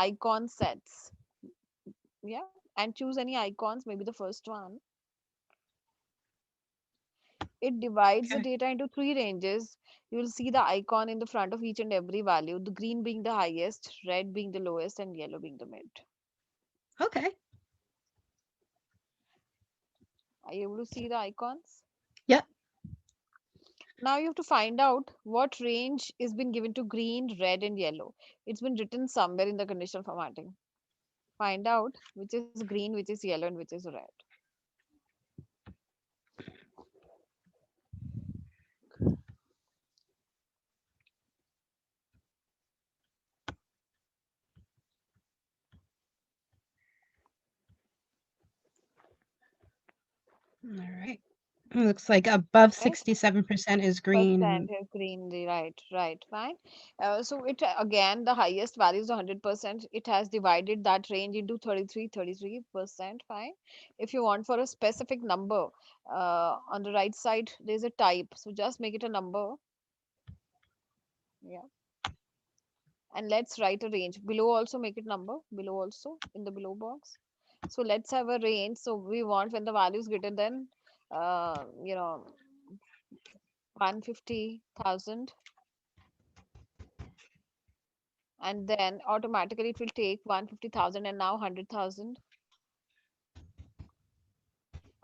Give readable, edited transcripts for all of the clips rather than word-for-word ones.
icon sets. Yeah, and choose any icons, maybe the first one. It divides the Okay. data into three ranges. You will see the icon in the front of each and every value, the green being the highest, red being the lowest, and yellow being the mid. Okay. Are you able to see the icons? Yep. Now you have to find out what range is been given to green, red, and yellow. It's been written somewhere in the conditional formatting. Find out which is green, which is yellow, and which is red. All right. Looks like above Right? 67% is Percent green. is green, right, fine. So it again, the highest value is 100%. It has divided that range into 33%, fine. If you want for a specific number, on the right side there's a type, so just make it a number. Yeah, and let's write a range below, also make it number below, also in the below box. So let's have a range. So we want when the value is greater than, uh you know 150,000, and then automatically it will take 150,000 and now 100,000.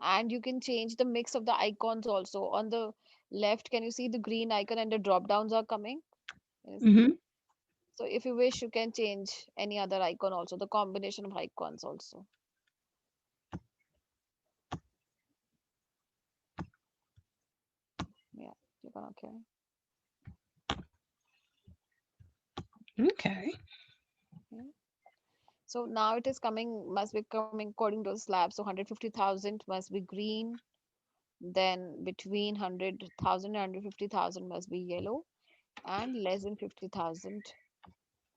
And you can change the mix of the icons also. On the left, can you see the green icon and the drop downs are coming? Can you see? Mm-hmm. So if you wish, you can change any other icon also, the combination of icons also. Yeah, click on OK. Okay. Yeah. So now it is coming, must be coming according to the slab. So 150,000 must be green. Then between 100,000 and 150,000 must be yellow. And less than 50,000,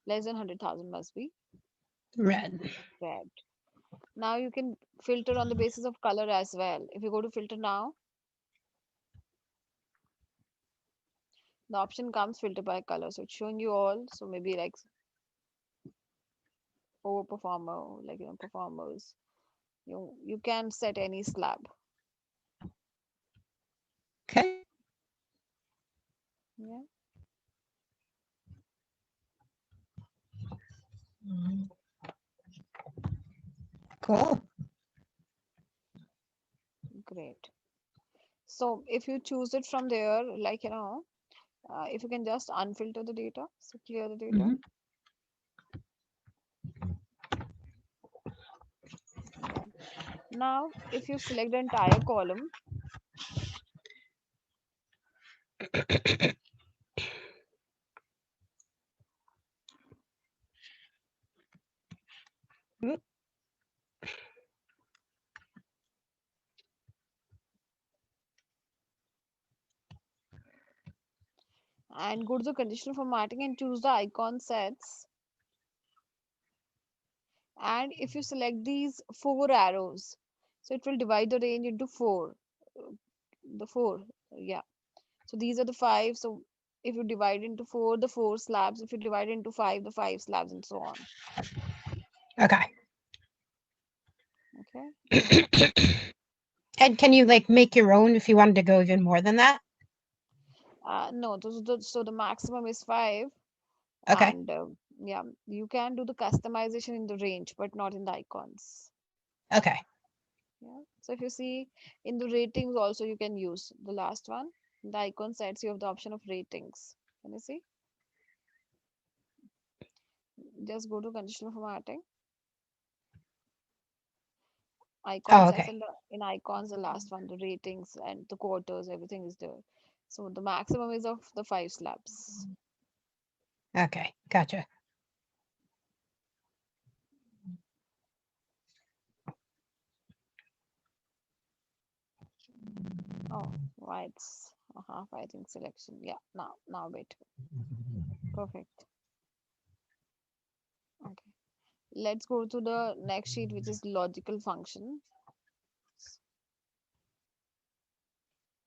less than 100,000 must be Red. red. Now you can filter on the basis of color as well. If you go to filter now, the option comes filter by color. So it's showing you all. So maybe like overperformer, like performers. You can set any slab. Okay. Yeah, Cool. great. So if you choose it from there, like if you can just unfilter the data, so clear the data. Mm-hmm. Yeah. Now if you select the entire column, and go to the conditional formatting and choose the icon sets. And if you select these four arrows, so it will divide the range into four. uh, the four, yeah. So these are the five. So if you divide into four, the four slabs. If you divide into five, the five slabs, and so on. Okay. Okay. And can you like make your own if you wanted to go even more than that? No, so the maximum is five. Okay. And yeah, you can do the customization in the range but not in the icons. Okay. Yeah, so if you see in the ratings also, you can use the last one, the icon sets. You have the option of ratings. Can you see? Just go to conditional formatting, icon Oh, sets, okay. and in icons the last one, the ratings and the quarters, everything is there. So the maximum is of the five slabs. Okay. Gotcha. Oh, why it's a half, I think, selection. Yeah, now wait. Perfect. Okay. Let's go to the next sheet, which is logical function.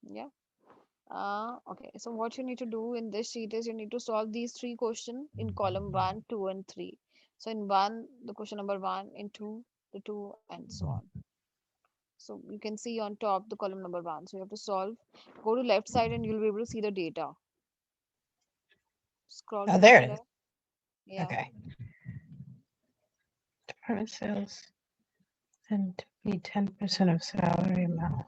Yeah. Okay. So what you need to do in this sheet is you need to solve these three questions in column one, two, and three. So in one, the question number one, in two, the two, and so on. So you can see on top the column number one. So you have to solve. Go to left side and you'll be able to see the data. Scroll Oh, from there it is. left. Yeah. Okay. Department sales and to be 10% of salary amount.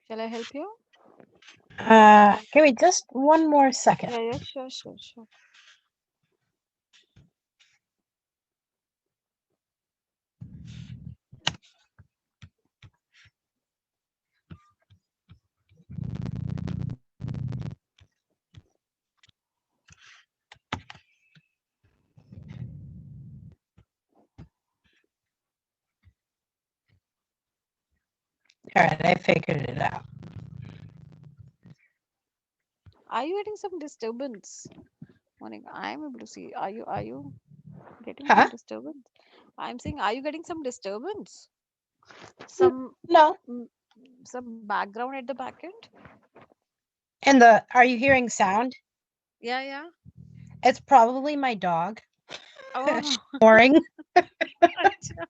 Shall I help you? Give me just one more second. Yeah, yeah, sure, sure, sure. All right, I figured it out. Are you getting some disturbance? Monica, I'm able to see. Are you getting some Huh? disturbance? I'm saying, are you getting some disturbance? Some No. mm, some background at the back end? And the are you hearing sound? Yeah, yeah. It's probably my dog Oh, snoring. acha.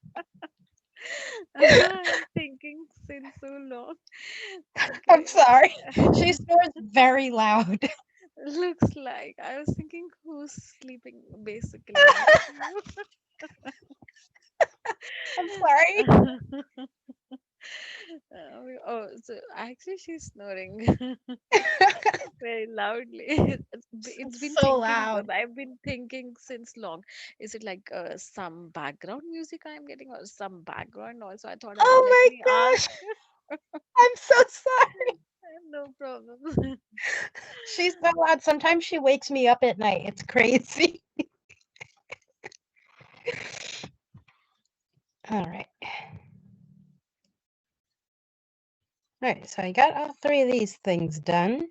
I'm thinking since so long. I'm Okay. sorry. She snores very loud. Looks like I was thinking who's sleeping basically next to you. I'm sorry. Oh, so actually she's snoring very loudly. It's been So thinking, loud. I've been thinking since long. Is it like some background music I'm getting or some background also? I thought Oh let my me ask. gosh. I'm so sorry. No problem. She's so loud. Sometimes she wakes me up at night. It's crazy. All right. All right. So I got all three of these things done.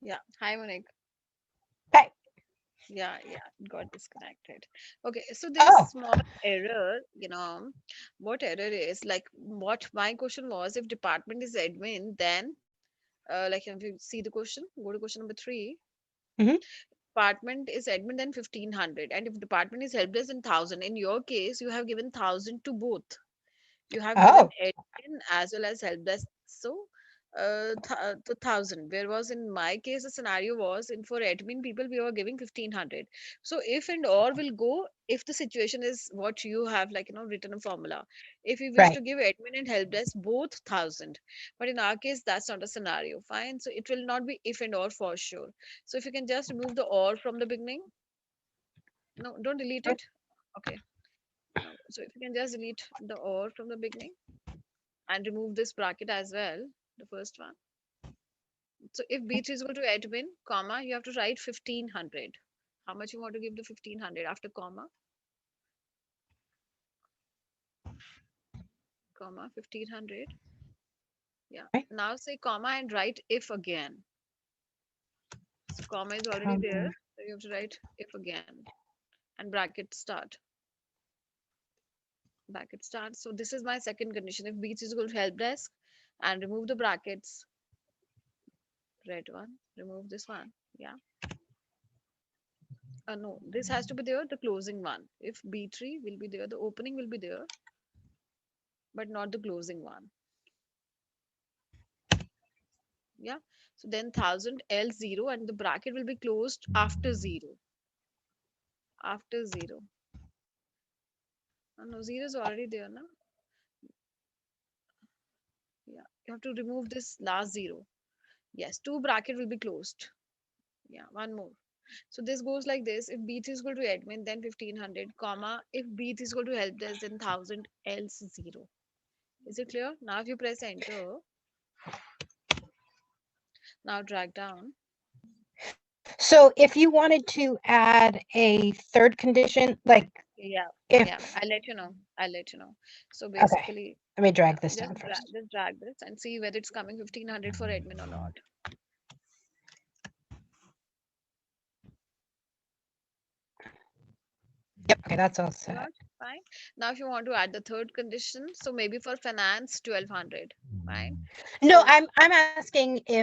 Yeah. Hi, Monique. Okay. Yeah, yeah, it got disconnected. Okay, so this Oh. small error, what error is like what my question was, if department is admin, then like if you see the question, go to question number three. Hmm. Department is admin, then 1500. And if department is help desk, then 1000. In your case, you have given 1000 to both. You have given Oh. admin as well as help desk. So, the 1000. Whereas in my case, the scenario was in for admin people, we were giving 1500. So, if and or will go if the situation is what you have, like, written a formula. If you wish Right. to give admin and help desk both 1000. But in our case, that's not a scenario. Fine. So, it will not be if and or for sure. So, if you can just remove the or from the beginning. No, don't delete it. Okay. No. So, if you can just delete the or from the beginning and remove this bracket as well, the first one. So if B3 is equal to admin, comma, you have to write 1500. How much you want to give the 1500 after comma, comma, 1500. Yeah. Right. Now say comma and write if again. So comma is already there. Um, So you have to write if again and bracket start. Bracket start. So this is my second condition. If B3 is equal to help desk and remove the brackets, red one, remove this one. Yeah. No, this has to be there, the closing one. If B3 will be there, the opening will be there, but not the closing one. Yeah. So then 1000 L0 and the bracket will be closed after 0. After 0. No, 0 is already there now. Yeah. You have to remove this last 0. Yes. Two bracket will be closed. Yeah. One more. So this goes like this. If B3 is equal to admin, then 1500, comma. If B3 is equal to help desk, then 1000 else 0. Is it clear? Now if you press enter, now drag down. So if you wanted to add a third condition, like Yeah, if, yeah. I'll let you know. I'll let you know. So okay, basically, let me yeah, drag this down first. just drag this and see whether it's coming 1500 for admin or not. Yep, okay, that's all set. Good, fine. Now, if you want to add the third condition, so maybe for finance, 1200, fine. No, So, I'm asking if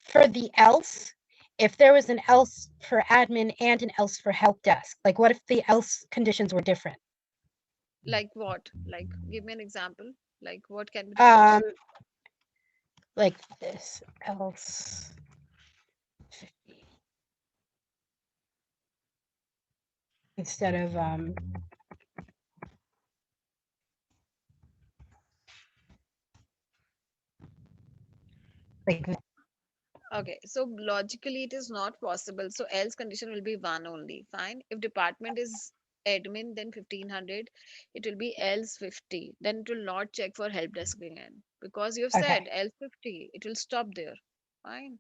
for the else, if there was an else for admin and an else for help desk, like what if the else conditions were different? like what? Like, give me an example. Like, what can be the Um, condition? like this else 50 instead of like Okay, so logically it is not possible. So else condition will be one only. Fine. If department is admin, then 1500. It will be else 50. Then it will not check for help desk again because you have okay, said else 50. It will stop there. Fine.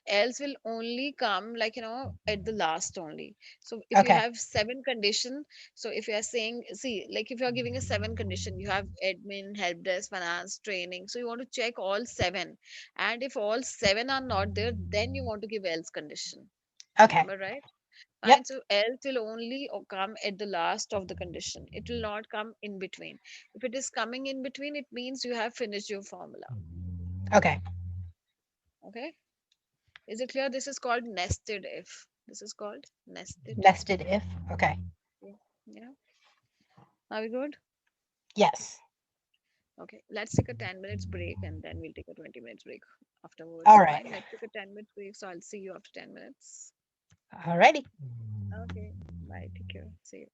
Else will only come like at the last only. So if you okay, have seven condition, so if you are saying, see, like if you are giving a seven condition, you have admin, help desk, finance, training. So you want to check all seven, and if all seven are not there, then you want to give else condition. okay, Am I right? yep, Fine. So else will only come at the last of the condition. It will not come in between. If it is coming in between, it means you have finished your formula. okay, Okay. Is it clear? This is called nested if. This is called nested nested if, okay, if. Yeah. Are we good? yes, Okay. Let's take a 10 minutes break and then we'll take a 20 minutes break all afterwards. right, Fine. Let's take a 10 minutes break. So I'll see you after 10 minutes. all righty. Okay. Bye. Take care. See you.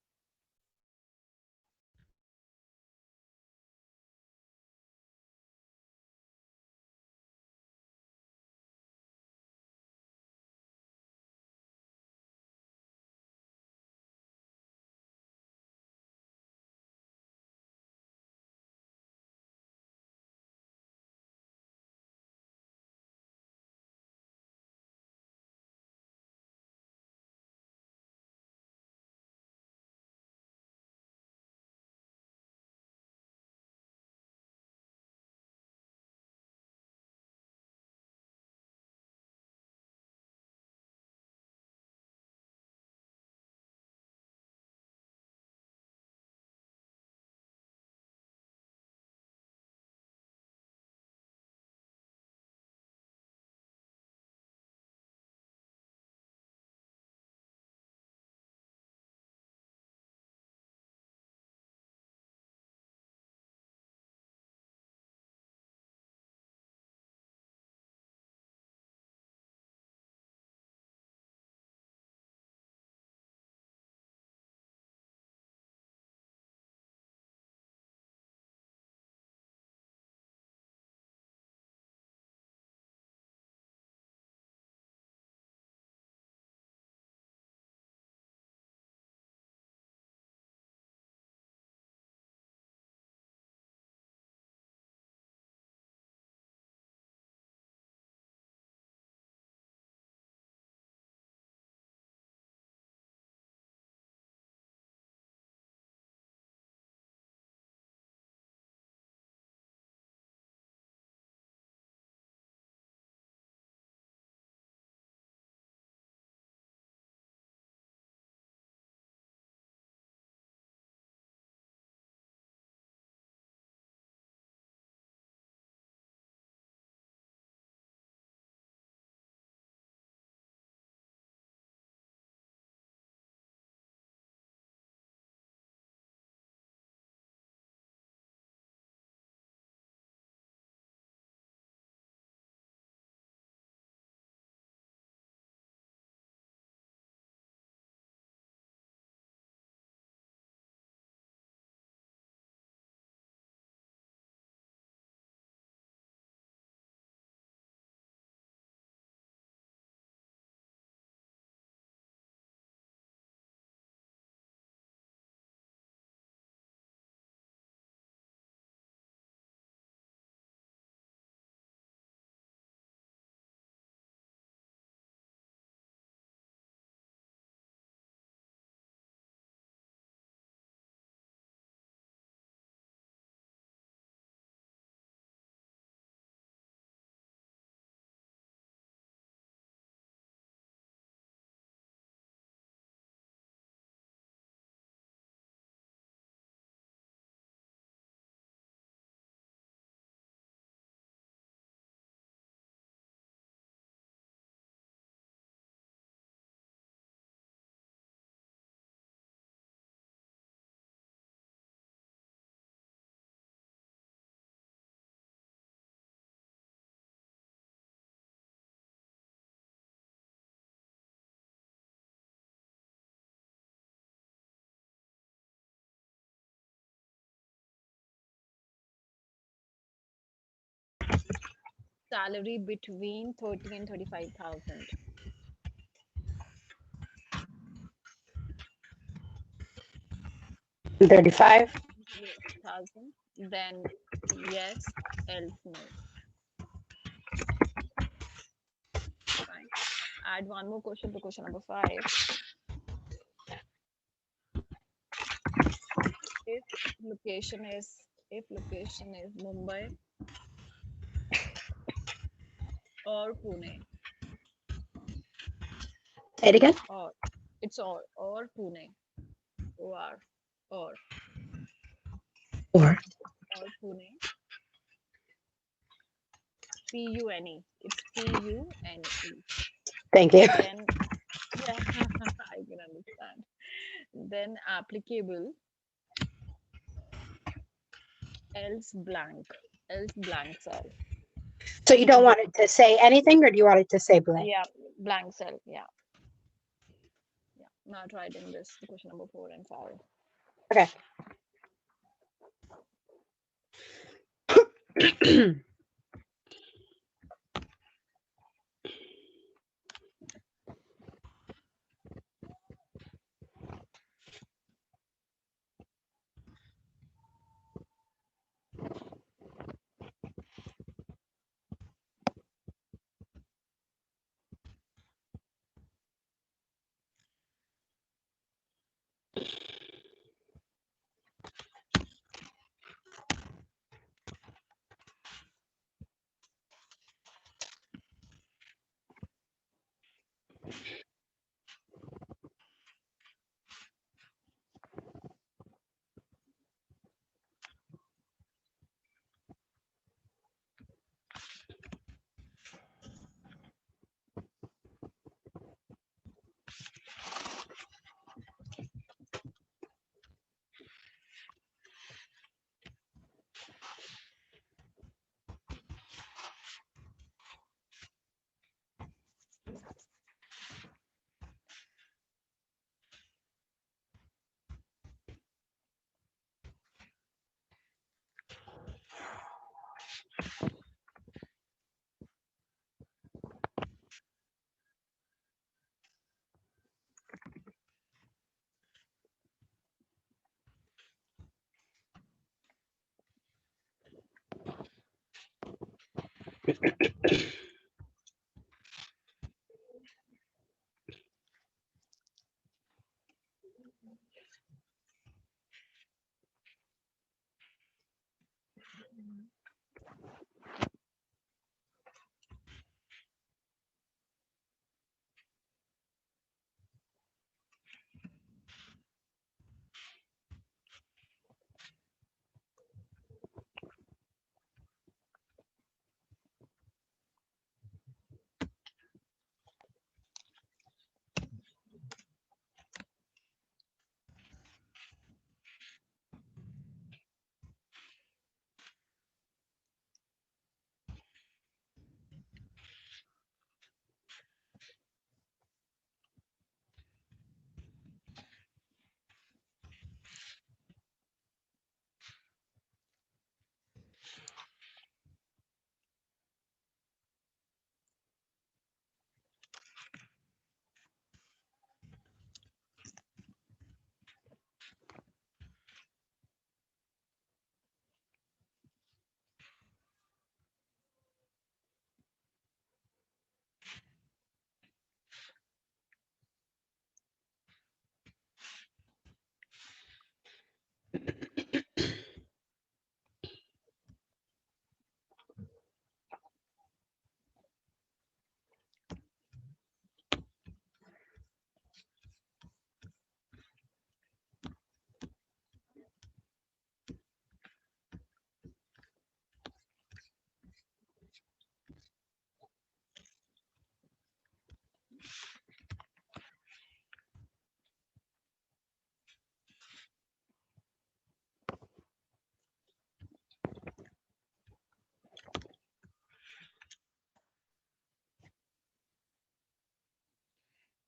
salary between 30 and 35,000. 35. 35,000, then yes, else no. Fine. Add one more question to question number five. If if location is Mumbai or Pune, Say it again. or it's or Pune, or Or. or Pune, Pune. It's Pune. Thank you. Then yeah, I can understand. Then applicable, else blank cell. So you So don't want it to say anything, or do you want it to say blank? yeah, blank cell. Yeah, yeah. Not writing this question number four and five. Okay.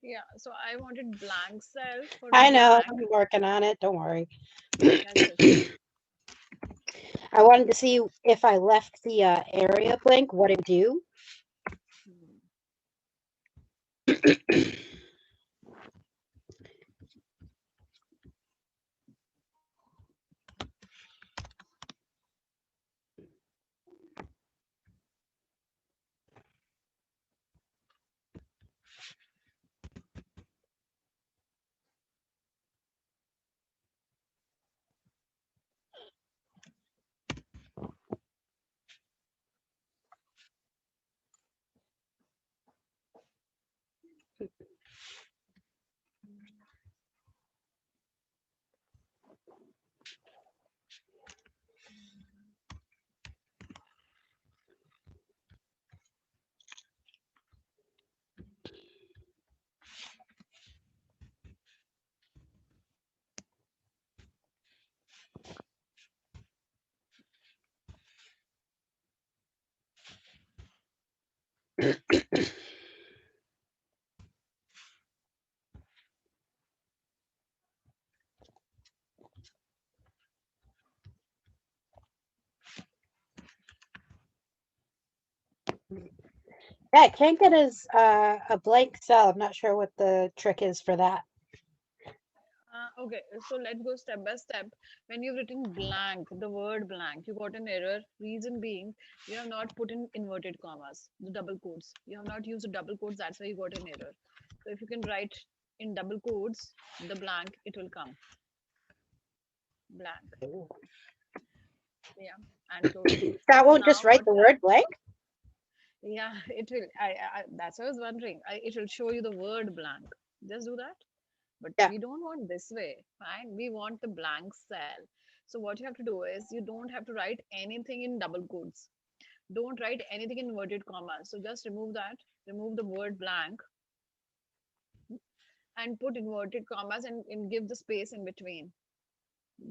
Yeah. So I wanted blank cell for I know. blank. I'm working on it. Don't worry. That's okay. I wanted to see if I left the area blank, what it would do. Hmm. Yeah, I can't get as a blank cell. I'm not sure what the trick is for that. Okay, so let's go step by step. When you've written blank, the word blank, you got an error. Reason being, you have not put in inverted commas, the double quotes. You have not used the double quotes, that's why you got an error. So if you can write in double quotes the blank, it will come blank. Yeah, and close it. That So won't just now write what the you have, word blank? yeah, it will. That's what I was wondering. It will show you the word blank. Just do that. But Yeah. we don't want this way, fine, we want the blank cell. So what you have to do is you don't have to write anything in double quotes, don't write anything in inverted commas, so just remove that, remove the word blank and put inverted commas and give the space in between,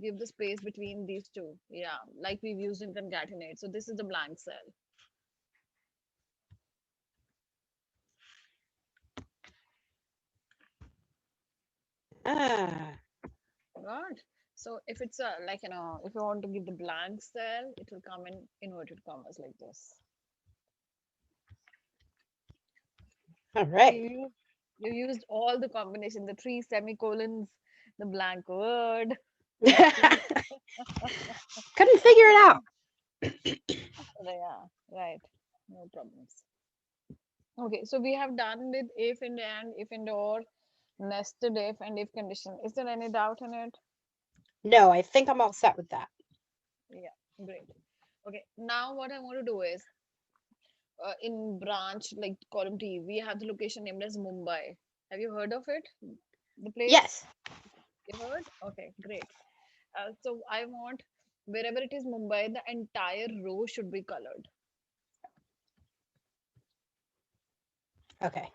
give the space between these two, yeah, like we've used in concatenate. So this is the blank cell. Ah, Right. So if it's a like if you want to give the blank cell, it will come in inverted commas like this. all So right. you used all the combination, the three semicolons, the blank word. See? Couldn't figure it out. Yeah, right. No problems. Okay, so we have done with if and if and or, nested if and if condition. Is there any doubt in it? No, I think I'm all set with that. Yeah, great. Okay, now what I want to do is in branch like column T, we have the location named as Mumbai. Have you heard of it? The place? Yes. You heard? Okay, great. So I want wherever it is Mumbai, the entire row should be colored. Okay.